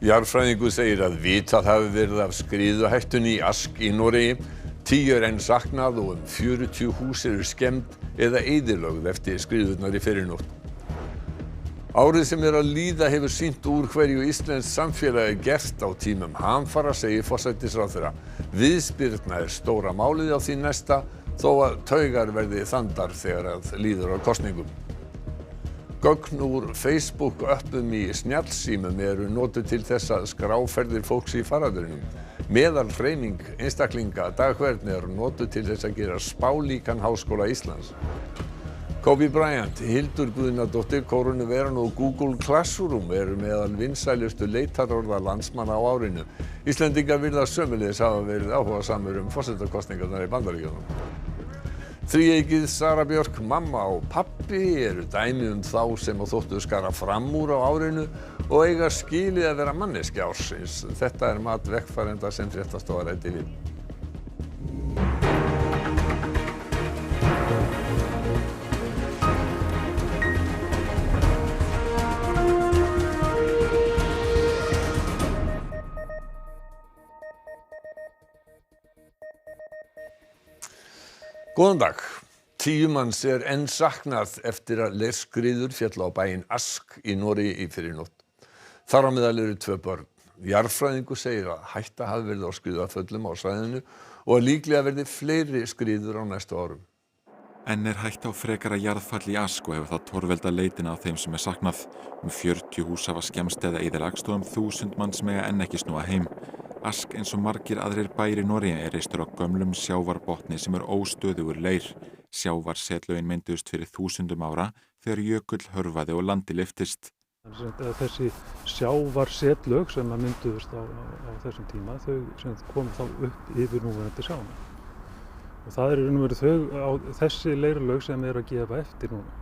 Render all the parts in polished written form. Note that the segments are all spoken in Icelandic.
Jarðfræðingur segir að vitað hafi verið af skriðuhættunni í Ask í Noregi. 10 er enn saknað og 40 hús eru skemmd eða eyðilögð eftir skriðurnar í fyrrinótt. Árið sem er að líða hefur sýnt úr hverju íslenskt samfélag er gert á tímum hamfara, segir forsætisráðherra. Viðspyrna er stóra málið á því næsta, þó að taugar verði þandar þegar að líður á kosningum. Gögn úr Facebook-öppum í snjallsímum eru notuð til þess að skrá ferðir fólks í faraldrinum. Meðalhreyfing einstaklinga dag hvern er notuð til þess að gera spálíkan Háskóla Íslands. Kobe Bryant, Hildur Guðnadóttir, kórónuveiran og Google Classroom eru meðal vinsælustu leitarorða landsmanna á árinu. Íslendingar virðast sömuleiðis hafa verið áhugasamir forsetakosningarnar í Bandaríkjunum. Þríeykið Sara Björk, mamma og pabbi eru dæmi þá sem þóttu skara fram úr á árinu og eiga skilið að vera manneskja ársins. Þetta er mat vegfarenda sem fréttastofa ræddi við. Góðan dag. 10 manns er enn saknað eftir að leirskriður féll á bæinn Ask í Noregi í fyrrinótt. Þar á meðal eru 2 börn. Jarðfræðingur segir að hætta hafi verið á skriðuföllum á svæðinu og að líklega verði fleiri skriður á næstu árum. Enn er hætta á frekara jarðfalli í Ask og hefur það torveldað leitina á þeim sem er saknað. 40 hús hafa skemmst eða eyðilagst og 1000 manns mega enn ekki snúa heim. Ask eins og margir aðrir bæir í Noregi er reistur á gömlum sjávarbotni sem er óstöðugur leir. Sjávarsetlögin mynduðust fyrir 1000 ára þegar jökull hörfaði og landi lyftist. Þessi sjávarsetlög sem mynduðust á þessum tíma, þau sem komu þá upp yfir núverandi sjána. Og það eru þessi leirlög sem eru að gefa eftir núna.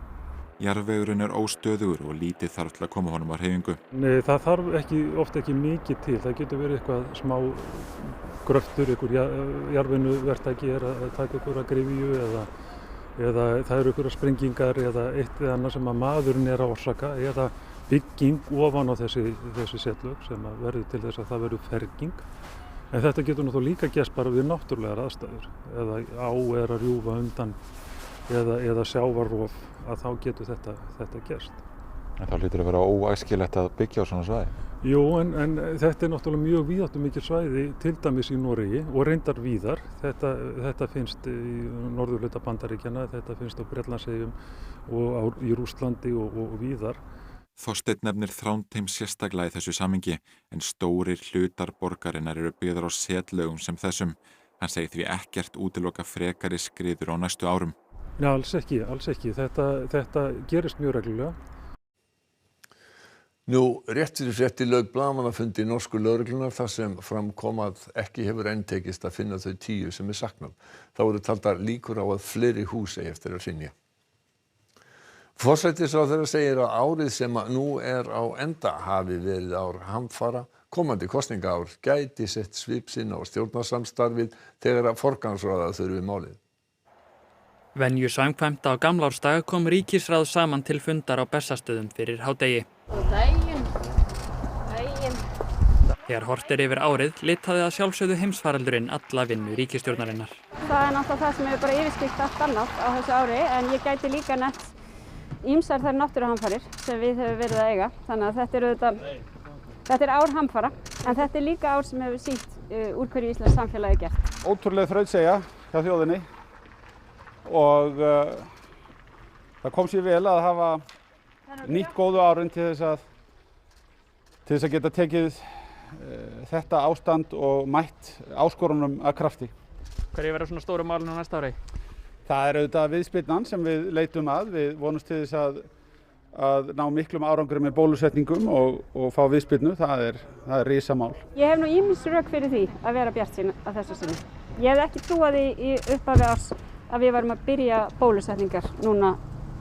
Jarðvegurinn er óstöðugur og lítið þarf til að koma honum á hreyfingu. Nei, það þarf oft ekki mikið til. Það getur verið eitthvað smá gröftur, einhver jarðvinnuverktaki er að taka einhverja gryfju eða það eru einhverjar sprengingar eða eitt eða annað sem að maðurinn er að orsaka eða bygging ofan á þessi setlög sem að verður til þess að það verður ferging. En þetta getur náttúrulega líka gerst bara við náttúrulegar aðstæður eða á er að rjúfa undan eða sjávarrof að þá getur þetta gerst. En það hlýtur að vera óæskilegt að byggja á svona svæði? Jú, en þetta er náttúrulega mjög víðáttumikið svæði til dæmis í Noregi og reyndar víðar. Þetta finnst í norðurhluta Bandaríkjanna, þetta finnst á Bretlandseyjum og í Rússlandi og víðar. Þorsteinn nefnir Þrándheim sérstaklega í þessu samhengi en stórir hlutar borgarinnar eru byggðar á setlögum sem þessum. Hann segir því ekkert útiloka frekari skriður á næstu árum. Nei, alls ekki. Þetta gerist mjög reglulega. Nú, rétt fyrir fréttir lauk blaðamannafundi norsku lögreglunar þar sem fram kom að ekki hefur enn tekist að finna þau 10 sem er saknað. Það voru taldar líkur á að fleiri hús eigi eftir að hrynja. Forsætisráðherra segir að árið sem nú er á enda hafi verið ár hamfara. Komandi kosningaár gæti sett svip sinn á stjórnarsamstarfið þegar að forgangsraða þurfi málið. Venju samkvæmt á gamlársdag kom ríkisráð saman til fundar á Bessastöðum fyrir hádegi. Daginn. Þegar horft er yfir árið litaði að sjálfsögðu heimsfaraldurinn alla vinnu ríkisstjórnarinnar. Það er náttúrulega það sem hefur bara yfirskyggt allt annað á þessu ári en ég gæti líka nefnt ýmsar þær náttúruhamfarir sem við höfum verið að eiga. Þannig að þetta er ár hamfara en þetta er líka ár sem hefur sýnt úr hverju íslenskt samfélagi er gert. Ótrúlega þrautseigja hjá þjóðinni og það kom sér vel að hafa nýtt góðu árin til þess að geta tekið þetta ástand og mætt áskorunum að krafti. Hverju verður svona stóru málin á næsta ári? Það er auðvitað viðspyrnan sem við leitum að. Við vonumst til þess að ná miklum árangri með bólusetningum og fá viðspyrnu. Það er risamál. Ég hef nú ýmis rök fyrir því að vera bjartsýn að þessu sinni. Ég hef ekki trúað í upphafi árs að við varum að byrja bólusetningar núna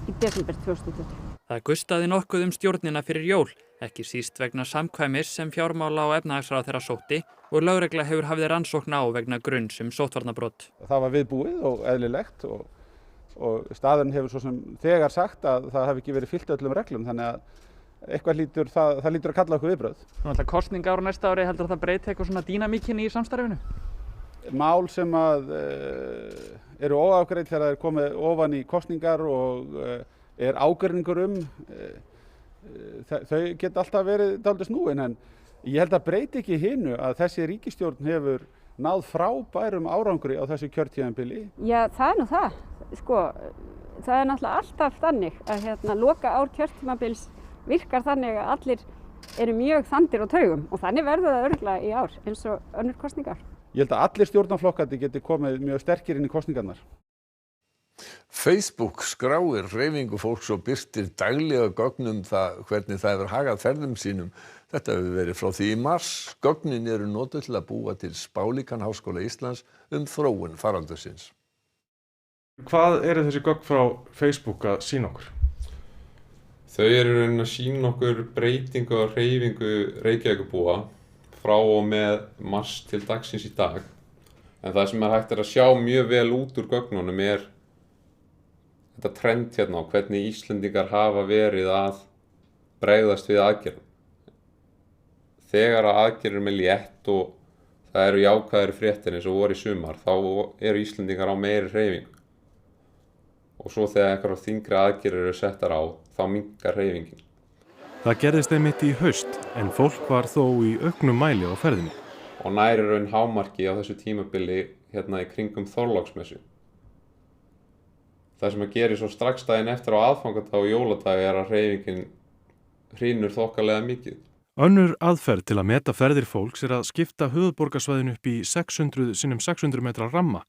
í desember 2020. Það gustaði nokkuð stjórnina fyrir jól, ekki síst vegna samkvæmis sem fjármála- og efnahagsráðherra sótti og lögregla hefur hafið rannsókn á vegna grunns sóttvarnabrot. Það var viðbúið og eðlilegt og staðurinn hefur svo sem þegar sagt að það hafi ekki verið fylgt öllum reglum þannig eitthvað það hlýtur að kalla okkur viðbrögð. Nú ætla kosningar á næsta ári, heldur það breyti eitthvað svona dýnamíkinni í samstarfinu? Mál sem að eru óafgreidd þegar það er komið ofan í kosningar og er ágreiningur þau geta alltaf verið dálítið snúin, en ég held að breyti ekki hinu að þessi ríkisstjórn hefur náð frábærum árangri á þessu kjörtímabili. Já, það er nú það. Sko, það er náttúrulega alltaf þannig að loka ár kjörtímabils virkar þannig að allir eru mjög þandir á taugum og þannig verður það örugglega í ár eins og önnur kosningar. Ég held að allir stjórnarflokkandi geti komið mjög sterkir inn í kosningarnar. Facebook skráir hreyfingu fólks og birtir daglega gögn það hvernig það hefur hagað ferðum sínum. Þetta hefur verið frá því í mars. Gögnin eru notuð til að búa til spálíkan Háskóla Íslands þróun faraldursins. Hvað eru þessi gögn frá Facebook að sýna okkur? Þau eru raunin að sýna okkur breytingu á hreyfingu Reykjavíkurbúa frá og með mars til dagsins í dag. En það sem hægt að sjá mjög vel út úr gögnunum er þetta trend hérna á hvernig Íslendingar hafa verið að bregðast við aðgerðum. Þegar að aðgerðum er létt og það eru jákvæðari fréttir eins og voru í sumar, þá eru Íslendingar á meiri hreyfingu. Og svo þegar eitthvað þyngri aðgerðir eru settar á, þá minnkar hreyfingin. Það gerðist einmitt í haust, en fólk var þó í auknum mæli á ferðinni. Og næri raun hámarki á þessu tímabili hérna í kringum Þorláksmessu. Það sem að gera svo strax daginn eftir á aðfangadag og jóladag er að hreyfingin hrynur þokkalega mikið. Önnur aðferð til að meta ferðir fólks er að skipta höfuðborgarsvæðinu upp í 600 sinnum 600 metra ramma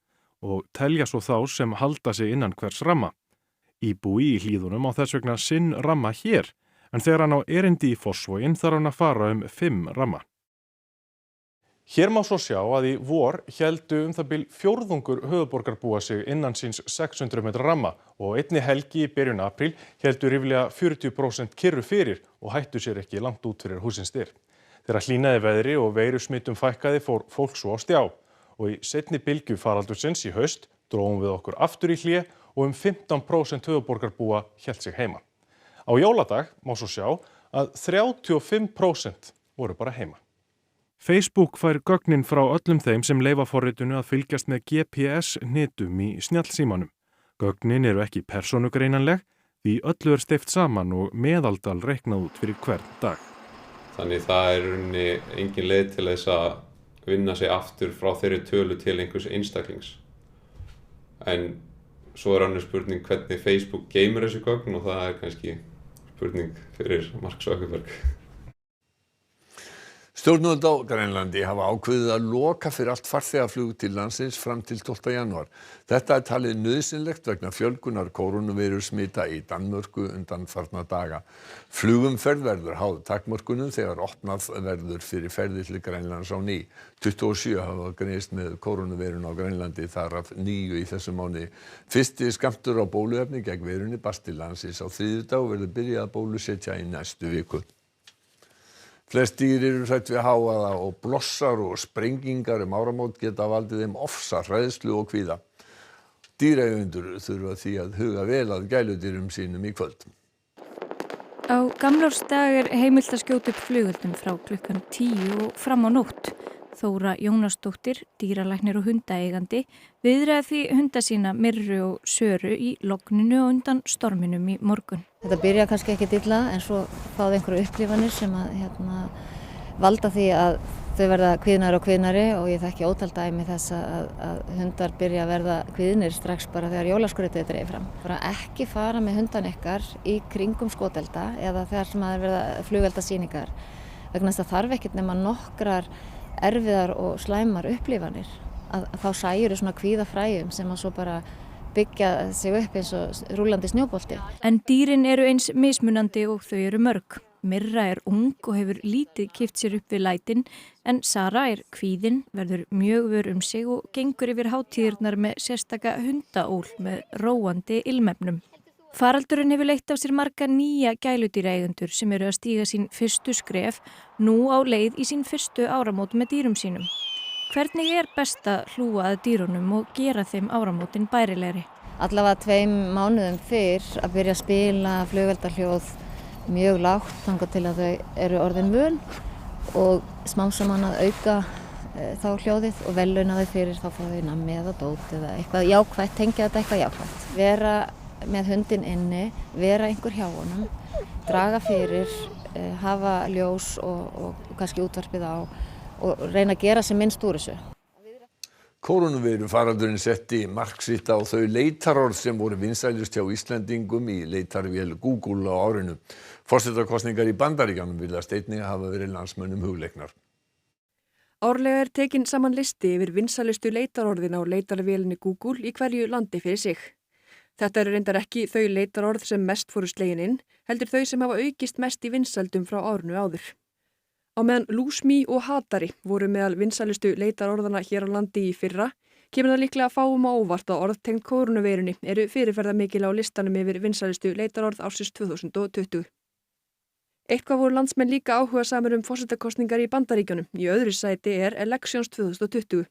og telja svo þá sem halda sig innan hvers ramma. Íbúi í Hlíðunum á þess vegna sinn ramma hér, en þegar hann á erindi í Fossvoginn þarf hann að fara 5 ramma. Hér má svo sjá að í vor héldu það bil fjórðungur höfuðborgarbúa sig innan síns 600 metra ramma og einni helgi í byrjun apríl héldu ríflega 40% kyrru fyrir og hættu sér ekki langt út fyrir hússins dyr. Þegar hlýnaði veðri og veirusmittum fækkaði fór fólk svo á stjá og í seinni bylgju faraldursins í haust drógum við okkur aftur í hlé og 15% höfuðborgarbúa hélt sig heima. Á jóladag má svo sjá að 35% voru bara heima. Facebook fær gögnin frá öllum þeim sem leyfa forritinu að fylgjast með GPS-hnitum í snjallsímanum. Gögnin eru ekki persónugreinanleg því öllu er steypt saman og meðaldal reiknað út fyrir hvern dag. Þannig það er rauninni engin leið til þess að vinna sig aftur frá þeirri tölu til einhvers einstaklings. En svo er önnur spurning hvernig Facebook geymir þessi gögn og það er kannski spurning fyrir Mark Zuckerberg. Stjórnvöld á Grænlandi hafa ákveðið að loka fyrir allt farþegaflug til landsins fram til 12. janúar. Þetta er talið nauðsynlegt vegna fjölgunar kórónuveirusmita í Danmörku undanfarna daga. Flugumferð verður háð takmörkunum þegar opnað verður fyrir ferðir til Grænlands á ný. 27 hafa greinst með kórónuveirun á Grænlandi, þar af 9 í þessum mánuði. Fyrsti skammtur á bóluefni gegn veirunni barst til landsins á þriðjudag og verður byrjað að bólusetja í næstu viku. Flest dýr eru hrædd við hávaða og blossar og sprengingar áramót geta valdið þeim ofsa, hræðslu og kvíða. Dýraeigendur þurfa því að huga vel að gæludýrum sínum í kvöld. Á gamlársdag er heimilt að skjóta upp flugeldum frá klukkan 10 og fram á nótt. Þóra Jónasdóttir, dýralæknir og hundaeigandi, viðraði því hunda sína Mirru og Söru í logninu og undan storminum í morgun. Þetta byrja kannski ekki illa en svo fáðu einhverju upplifanir sem að valda því að þau verða kvíðnari og kvíðnari og ég þekki ótal dæmi þess að hundar byrja að verða kvíðnir strax bara þegar jólaskrautið er dregið fram. Bara ekki fara með hundan ykkar í kringum skotelda eða þegar sem að er verða flugeldasýningar vegna þess að þarf ekkert nema nokkrar erfiðar og slæmar upplifanir að þá sæjur svona kvíðafræjum sem að svo bara byggja sig upp eins og rúllandi snjóbolti. En dýrin eru eins mismunandi og þau eru mörg. Mirra er ung og hefur lítið kippt sér upp við lætin en Sara er kvíðin, verður mjög vör sig og gengur yfir hátíðirnar með sérstaka hundaól með róandi ilmefnum. Faraldurinn hefur leitt á sér marga nýja gæludýraeigendur sem eru að stíga sín fyrstu skref nú á leið í sín fyrstu áramót með dýrum sínum. Hvernig er best að hlúa að dýrunum og gera þeim áramótin bærilegri? Allavega 2 mánuðum fyrr að byrja að spila flugeldahljóð mjög lágt þangað til að þau eru orðin vön og smám saman að auka þá hljóðið og verðlauna þau fyrir þá fá þau nammi eða dót eða eitthvað jákvætt, tengja þetta eitthvað jákvætt. Vera með hundinn inni, vera einhver hjá honum, draga fyrir, hafa ljós og kannski útvarpið á og reyna að gera sem minnst úr þessu. Kórónuveiru faraldurinn setti mark sitt á þau leitarorð sem voru vinsælust hjá Íslendingum í leitarvél Google á árinu. Forsetakosningar í Bandaríkjunum virðast einnig hafa verið landsmönnum hugleiknar. Árlega tekin saman listi yfir vinsælustu leitarorðin á leitarvélinni Google í hverju landi fyrir sig. Þetta eru reyndar ekki þau leitarorð sem mest fóru slegin inn, heldur þau sem hafa aukist mest í vinsældum frá árinu áður. Á meðan lúsmý og hatari voru meðal vinsælustu leitarorðana hér á landi í fyrra, kemur það líklega fáum á óvart að orð tengd kórónuveirunni eru fyrirferðarmikil á listanum yfir vinsælustu leitarorð ársins 2020. Eitthvað voru landsmenn líka áhugasamir forsetakosningar í Bandaríkjunum. Í öðru sæti er Elections 2020.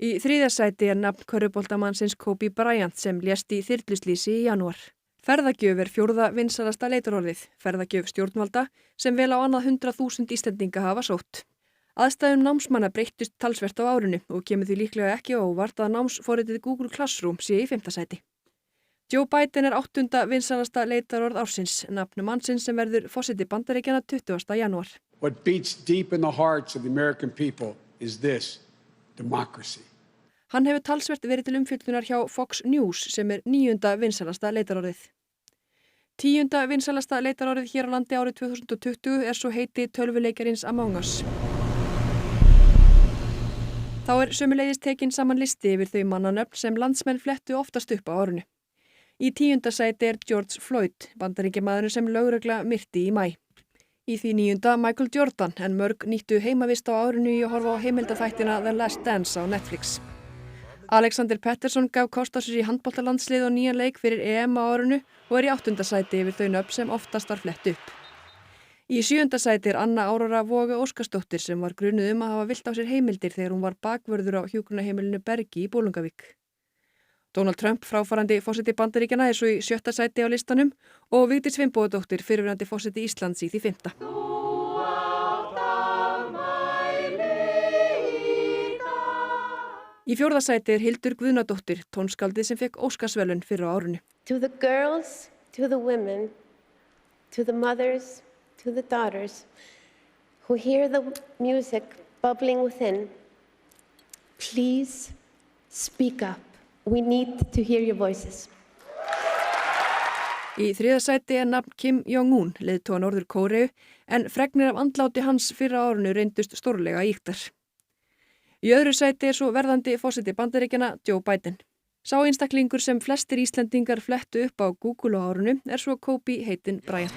Í þriðja sæti er nafn körfuboltamannsins Kobe Bryant sem lést í þyrluslysi í janúar. Ferðagjöf er fjórða vinsælasta leitarorðið, ferðagjöf stjórnvalda sem vel á annað 100.000 Íslendinga hafa sótt. Aðstæðum námsmanna breyttust talsvert á árinu og kemur því líklega ekki á óvart að námsforritið Google Classroom sé í 5. sæti. Joe Biden er 8. vinsælasta leitarorð ársins, nafn mannsins sem verður forseti Bandaríkjanna 20. janúar. What beats deep in the hearts of the American people is this, democracy. Hann hefur talsvert verið til umfjöllunar hjá Fox News sem er 9. vinsælasta leitarorðið. 10. vinsælasta leitarorðið hér á landi árið 2020 er svo heiti tölvuleikarins Among Us. Þá er sömuleiðis tekin saman listi yfir þau mannanöfn sem landsmenn flettu oftast upp á árinu. Í 10. sæti er George Floyd, bandaríkjamaðurinn sem lögregla myrti í maí. Í því 9. Michael Jordan en mörg nýttu heimavist á árinu í að horfa á heimildaþættina The Last Dance á Netflix. Alexander Pettersson gaf kost á sér í handboltalandslið og nýjan leik fyrir EM á árinu og er í 8. sæti yfir þau nöfn sem oftast var flett upp. Í 7. sæti er Anna Aurora Voge Óskarsdóttir sem var grunuð að hafa villt á sér heimildir þegar hún var bakvörður á hjúkrunarheimilinu Bergi í Bolungarvík. Donald Trump, fráfarandi forseti Bandaríkjanna, er svo í 7. sæti á listanum og Vigdís Finnbogadóttir, fyrrverandi forseti Íslands, í því 5. Í 4. sæti er Hildur Guðnadóttir, tónskáldið sem fékk Óskarsverðlaun fyrr á árinu. To the girls, to the women, to the mothers, to the daughters who hear the music bubbling within, please speak up. We need to hear your voices. Í 3. sæti er nafn Kim Jong-un, leiðtoga Norður Kóreu, en fregnir af andláti hans fyrr á árinu reyndust stórlega ýktar. Í öðru sæti er svo verðandi forseti Bandaríkjanna Joe Biden. Sá einstaklingur sem flestir Íslendingar flettu upp á Google á árinu er svo Kobe heitinn Bryant.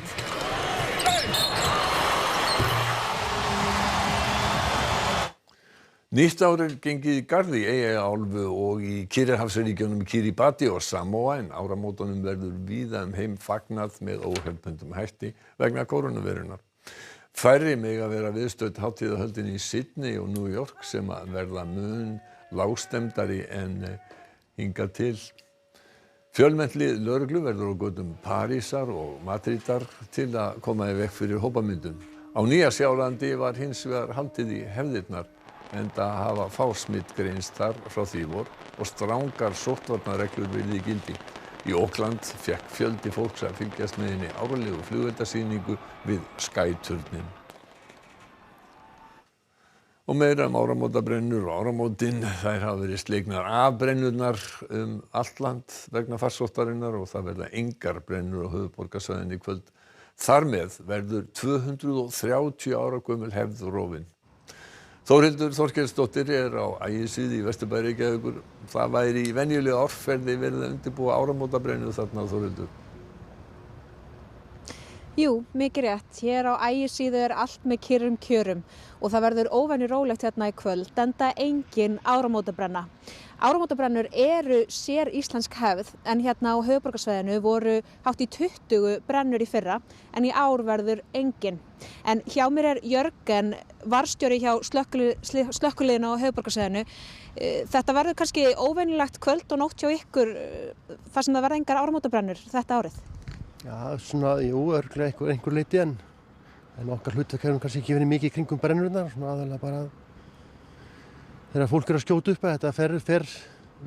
Nýtt ár er gengið í garð í Eyjaálfu og í Kyrrahafsríkjunum Kiribati og Samoa en áramótunum verður víða heim fagnað með óhefðbundum hætti vegna kórónuveirunnar. Færri mega vera viðstödd hátíðahöldin í Sydney og New York sem að verða mun lágstemmdari en hingað til. Fjölmennt lið lögreglu verður á götum Parísar og Madrídar til að koma í veg fyrir hópamyndun. Á Nýja-Sjálandi var hins vegar haldið í hefðirnar enda hafa fá smitt greinst þar frá því vor og strangar sóttvarnareglur verið í gildi. Í Auckland fékk fjöldi fólks að fylgjast með henni árlegu flugeldasýningu við Sky-turninn. Og meira áramótabrennur og áramótin, þær hafa verið slegnar af brennurnar allt land vegna farsóttarinnar og það verða engar brennur á höfuðborgarsvæðinu í kvöld. Þar með verður 230 ára gömul hefð rofin. Þórhildur Þorkelsdóttir er á Ægisíðu í Vesturbæ Reykjavíkur. Það væri í venjulega árferði verið að undirbúa áramótabrennu þarna, Þórhildur. Jú, mikið rétt. Hér á Ægisíðu er allt með kyrrum kjörum og það verður óvenju rólegt hérna í kvöld, enda engin áramótabrenna. Áramótabrennur eru sér íslensk hefð en hérna á höfuðborgarsvæðinu voru hátt í 20 brennur í fyrra en í ár verður engin. En hjá mér er Jörgen, varðstjóri hjá slökkviliðinu á höfuðborgarsvæðinu. Þetta verður kannski óvenjulegt kvöld og nótt hjá ykkur þar sem það verða engar áramótabrennur þetta árið? Já, svona, jú, örglega einhver leyti en okkar hlutverk hefur kannski ekki verið mikið í kringum brennurnar, svona aðalega bara þegar fólk að skjóta upp að þetta fer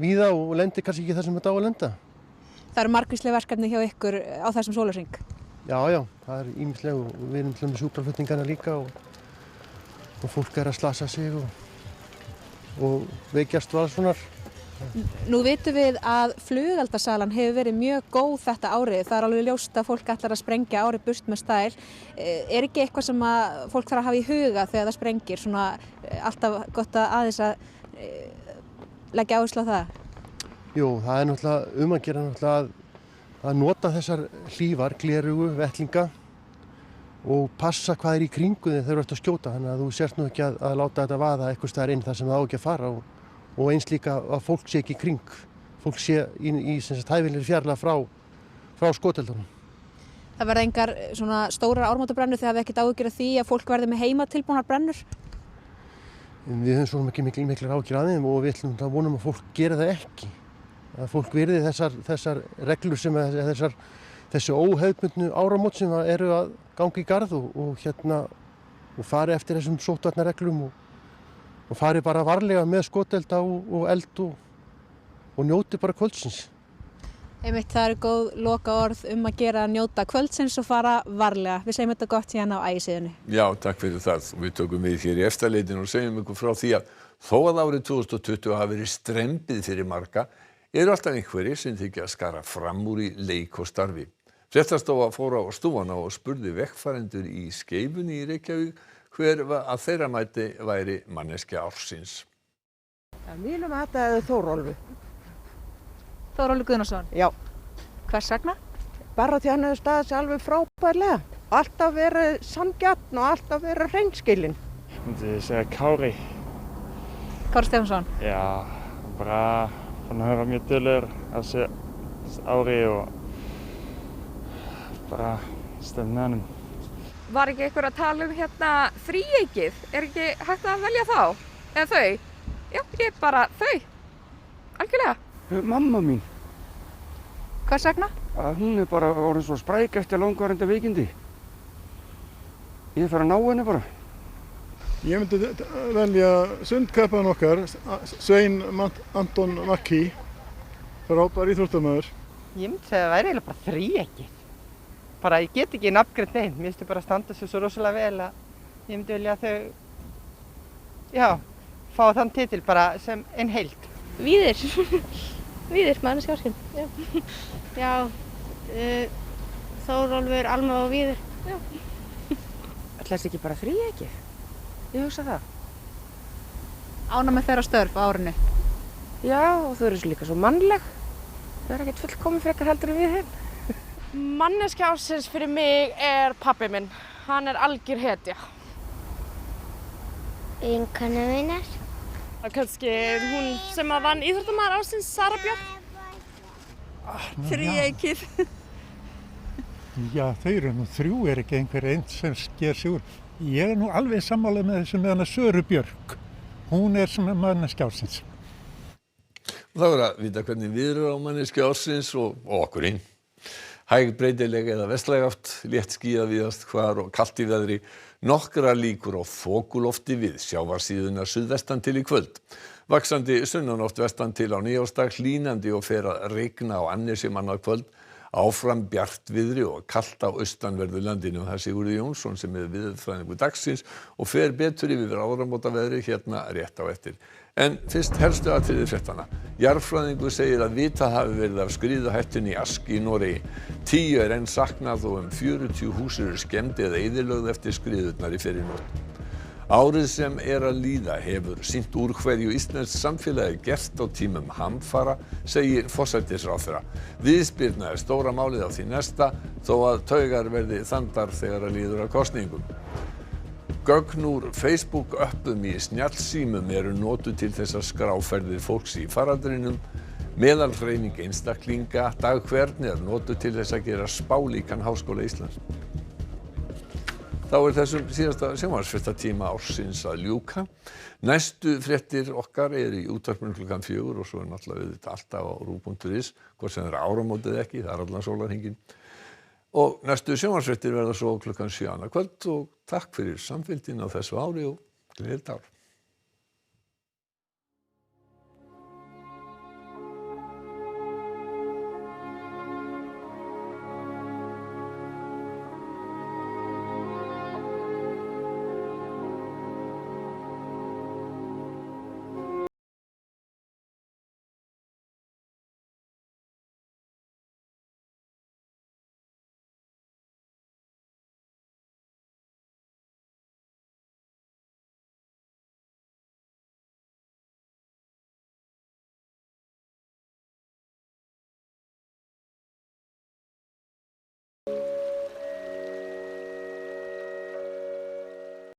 víða og lendir kannski ekki það sem þetta á að lenda. Það eru margvísleg verkefni hjá ykkur á þessum sólarhring? Já, það er ýmisleg og við erum til með sjúkraflutningana líka og fólk að slasa sig og veikjast valsvonar. Nú vitum við að flugeldasalan hefur verið mjög góð þetta árið. Það er alveg ljóst að fólk ætlar að sprengja árið burt með stæl. Er ekki eitthvað sem að fólk þarf að hafa í huga þegar það sprengir? Svona alltaf gott að aðeins að leggja áherslu á það? Jú, það er náttúrulega að gera náttúrulega að nota þessar hlífar, gleraugu, vettlinga og passa hvað er í kringu þegar þú ert að skjóta. Þannig að þú sért nú ekki að láta þetta vaða eitthvað staðar inn þar sem það á ekki að fara og eins líka að fólk sé ekki í kring, fólk sé í hæfilegri fjarlægð frá skoteldunum. Það verða engar svona stórar áramótabrennur þegar við ekkert áhyggjur af því að fólk verði með heimatilbúnar brennur? Við höfum svo ekki miklar áhyggjur af þeim og við ætlum að vonum að fólk geri það ekki. Að fólk virði þessar reglur sem þessi óhefðbundnu áramót sem eru að ganga í garð og fari eftir þessum sóttvarnareglum og fari bara varlega með skotelda og eld og njóti bara kvöldsins. Einmitt, það eru góð lokaorð að gera að njóta kvöldsins og fara varlega. Við segjum þetta gott hérna á Ægisíðunni. Já, takk fyrir það. Við tökum við hér í eftirleitinu og segjum ykkur frá því að þó að árið 2020 hafi verið strembið fyrir marga, eru alltaf einhverjir sem þykja að skara fram úr í leik og starfi. Fréttastofa fór á stúfana og spurði vegfarendur í Skeifunni í Reykjavík hver að þeirra mæti væri manneskja ársins. Mínum að þetta er Þórólfur. Þórólfur Guðnason? Já. Hvers vegna? Bara því hann hefur staðið sig alveg frábærlega. Alltaf verið sanngjarn og alltaf verið hreinskilinn. Myndi segja Kári. Kári Stefánsson? Já, bara hann hefur verið mjög duglegur á þessu ári og bara stemmt með honum. Var ekki einhver að tala hérna þríeykið? Er ekki hægt að velja þá? Eða þau? Já, ég bara þau. Algjörlega. Mamma mín. Hvers vegna? Hún er bara orðin svo spræk eftir langvarandi veikindi. Ég fer að ná henni bara. Ég myndi velja sundkappan okkar, Svein Anton Makki, frábær íþróttamaður. Ég myndi segja að það væri eiginlega bara þríeykið. Bara ég get ekki nafngreint neinn, mér finnst þau bara standa sig svo rosalega vel að ég myndi vilja að þau, fá þann titil bara sem einn heild. Víðir, manneskja ársins, já. Þórólfur, Alma og Víðir, já. Ætli þessi ekki bara þríeykið? Ég hugsa það. Ánægð með þeirra störf á árinu? Já, og þau eru líka svo mannleg. Þau eru ekkert fullkomin frekar heldur en við hinn. Manneskja ársins fyrir mig er pabbi minn. Hann er algjör hetja. Vinkonu mínar. Kannski hún sem að vann íþróttamaður ársins, Sara Björk. Þríeykið. Já, þau eru nú þrjú, er ekki einhver einn sem sker sig úr. Ég er nú alveg sammála með þessu með hana Söru Björk. Hún er sem manneskja ársins. Það verður að vita hvernig við erum á manneskja ársins og okkur inn. Hæg breytileg eða vestlæg átt, létt skýjað víðast hvar og kalt í veðri, nokkrar líkur á þokulofti við sjávarsíðuna suðvestan til í kvöld. Vaxandi sunnanátt vestan til á nýjársdag, hlýnandi og fer að rigna á Annesi annað kvöld. Áfram bjartviðri og kalt á austanverðu landinu. Það er Sigurður Jónsson sem er veðurfræðingur dagsins og fer betur yfir áramótaveðri hérna rétt á eftir. En fyrst helstu atriði fréttanna. Jarðfræðingur segir að vitað hafi verið af skriðuhættunni í Ask í Noregi. 10 er enn saknað og 40 hús eru skemmd eða eyðilögð eftir skriðurnar í fyrrinótt. Árið sem er að líða hefur sýnt úr hverju íslenskt samfélagi gert á tímum hamfara, segir forsætisráðherra. Viðspyrna er stóra málið á því næsta, þó að taugar verði þandar þegar að líður að kosningum. Gögn úr Facebook-öppum í snjallsímum eru notuð til þess að skrá ferðir fólks í faraldrinum. Meðalhreyfing einstaklinga dag hvern er notuð til þess að gera spálíkan Háskóla Íslands. Þá er þessum síðasta sjónvarpsfréttatíma ársins að ljúka. Næstu fréttir okkar eru í útvarpinu klukkan 4 og svo er náttúrulega alltaf á RÚV.is, hvort sem það er áramótið ekki, það er allan sólarhringinn. Og næstu sjónvarpsfréttir verða svo klukkan 7 annað kvöld og takk fyrir samfylgdina á þessu ári og gleðilegt ár. Thank you.